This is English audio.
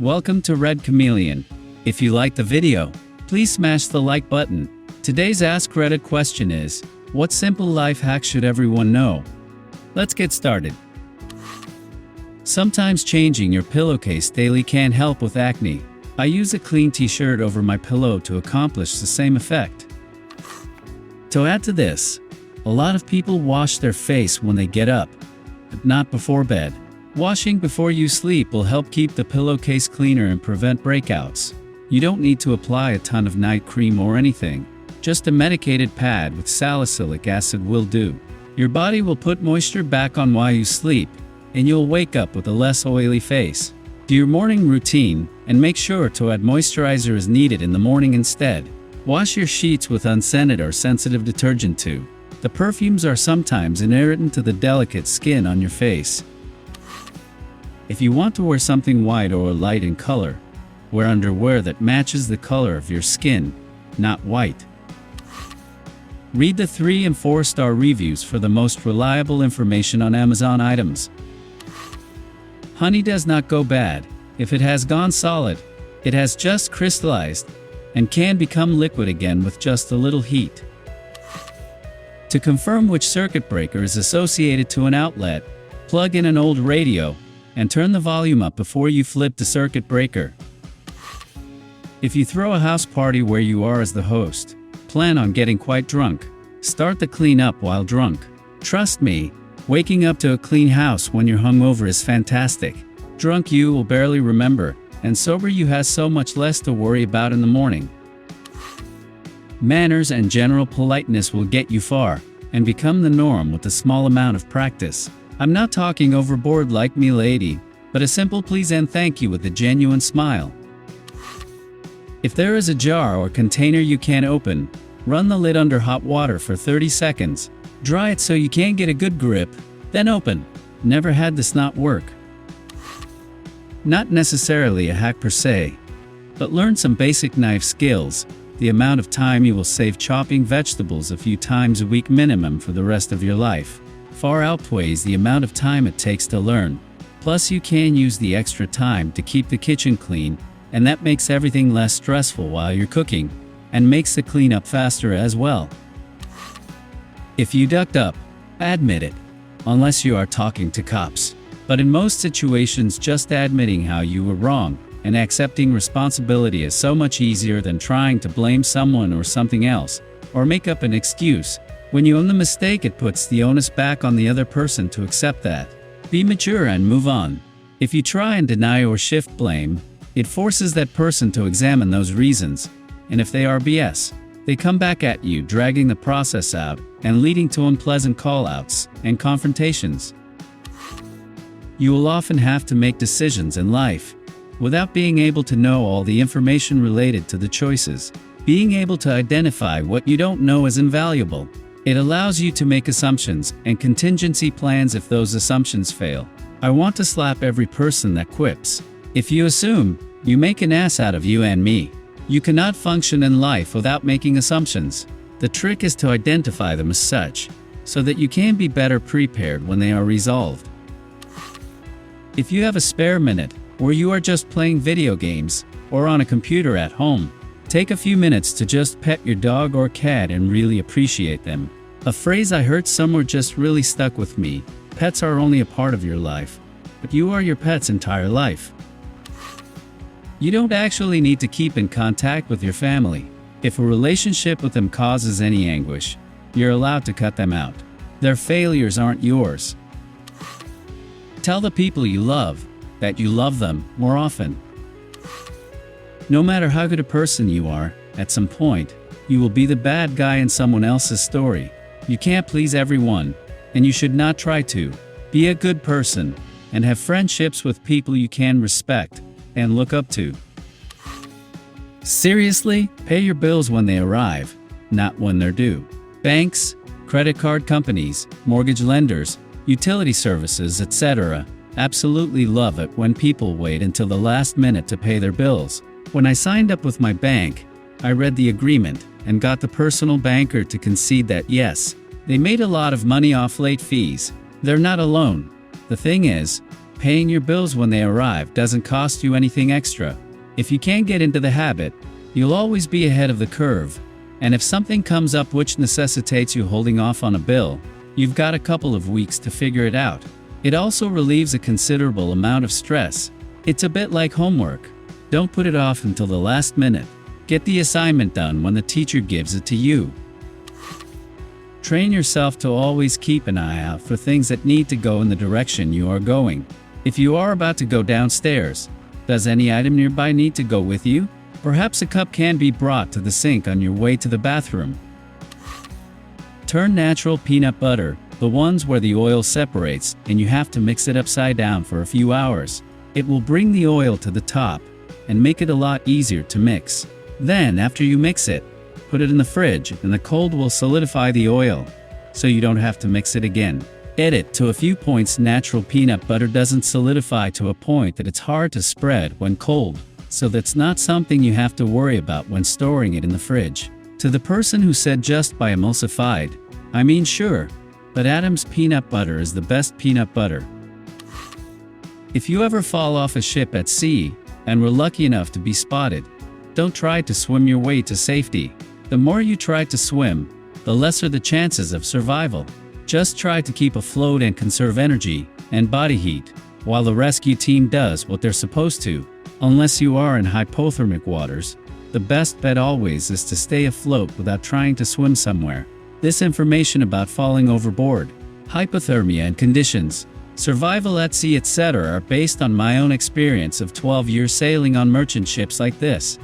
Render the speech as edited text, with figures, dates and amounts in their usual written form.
Welcome to Red Chameleon. If you like the video, please smash the like button. Today's AskReddit question is, what simple life hack should everyone know? Let's get started. Sometimes changing your pillowcase daily can help with acne. I use a clean t-shirt over my pillow to accomplish the same effect. To add to this, a lot of people wash their face when they get up, but not before bed. Washing before you sleep will help keep the pillowcase cleaner and prevent breakouts. You don't need to apply a ton of night cream or anything. Just a medicated pad with salicylic acid will do. Your body will put moisture back on while you sleep, and you'll wake up with a less oily face. Do your morning routine, and make sure to add moisturizer as needed in the morning instead. Wash your sheets with unscented or sensitive detergent too. The perfumes are sometimes an irritant to the delicate skin on your face. If you want to wear something white or light in color, wear underwear that matches the color of your skin, not white. Read the 3- and 4-star reviews for the most reliable information on Amazon items. Honey does not go bad. If it has gone solid, it has just crystallized and can become liquid again with just a little heat. To confirm which circuit breaker is associated to an outlet, plug in an old radio and turn the volume up before you flip the circuit breaker. If you throw a house party where you are as the host, plan on getting quite drunk. Start the cleanup while drunk. Trust me, waking up to a clean house when you're hungover is fantastic. Drunk you will barely remember, and sober you has so much less to worry about in the morning. Manners and general politeness will get you far, and become the norm with a small amount of practice. I'm not talking overboard like me lady, but a simple please and thank you with a genuine smile. If there is a jar or container you can't open, run the lid under hot water for 30 seconds. Dry it so you can't get a good grip, then open. Never had this not work. Not necessarily a hack per se, but learn some basic knife skills. The amount of time you will save chopping vegetables a few times a week minimum for the rest of your life far outweighs the amount of time it takes to learn. Plus you can use the extra time to keep the kitchen clean, and that makes everything less stressful while you're cooking, and makes the cleanup faster as well. If you ducked up, admit it, unless you are talking to cops. But in most situations just admitting how you were wrong and accepting responsibility is so much easier than trying to blame someone or something else, or make up an excuse. When you own the mistake, it puts the onus back on the other person to accept that. Be mature and move on. If you try and deny or shift blame, it forces that person to examine those reasons, and if they are BS, they come back at you, dragging the process out and leading to unpleasant call-outs and confrontations. You will often have to make decisions in life without being able to know all the information related to the choices. Being able to identify what you don't know is invaluable. It allows you to make assumptions and contingency plans if those assumptions fail. I want to slap every person that quips. If you assume, you make an ass out of you and me. You cannot function in life without making assumptions. The trick is to identify them as such, so that you can be better prepared when they are resolved. If you have a spare minute, or you are just playing video games, or on a computer at home, take a few minutes to just pet your dog or cat and really appreciate them. A phrase I heard somewhere just really stuck with me: pets are only a part of your life, but you are your pet's entire life. You don't actually need to keep in contact with your family. If a relationship with them causes any anguish, you're allowed to cut them out. Their failures aren't yours. Tell the people you love that you love them more often. No matter how good a person you are, at some point, you will be the bad guy in someone else's story. You can't please everyone, and you should not try to. Be a good person, and have friendships with people you can respect and look up to. Seriously, pay your bills when they arrive, not when they're due. Banks, credit card companies, mortgage lenders, utility services, etc. absolutely love it when people wait until the last minute to pay their bills. When I signed up with my bank, I read the agreement and got the personal banker to concede that yes, they made a lot of money off late fees. They're not alone. The thing is, paying your bills when they arrive doesn't cost you anything extra. If you can't get into the habit, you'll always be ahead of the curve. And if something comes up which necessitates you holding off on a bill, you've got a couple of weeks to figure it out. It also relieves a considerable amount of stress. It's a bit like homework. Don't put it off until the last minute. Get the assignment done when the teacher gives it to you. Train yourself to always keep an eye out for things that need to go in the direction you are going. If you are about to go downstairs, does any item nearby need to go with you? Perhaps a cup can be brought to the sink on your way to the bathroom. Turn natural peanut butter, the ones where the oil separates and you have to mix it upside down for a few hours. It will bring the oil to the top and make it a lot easier to mix. Then, after you mix it, put it in the fridge and the cold will solidify the oil, so you don't have to mix it again. Edit to a few points. Natural peanut butter doesn't solidify to a point that it's hard to spread when cold, so that's not something you have to worry about when storing it in the fridge. To the person who said just buy emulsified, I mean sure, but Adam's peanut butter is the best peanut butter. If you ever fall off a ship at sea, and were lucky enough to be spotted, don't try to swim your way to safety. The more you try to swim, the lesser the chances of survival. Just try to keep afloat and conserve energy and body heat, while the rescue team does what they're supposed to. Unless you are in hypothermic waters, the best bet always is to stay afloat without trying to swim somewhere. This information about falling overboard, hypothermia and conditions, survival at sea, etc. are based on my own experience of 12 years sailing on merchant ships like this.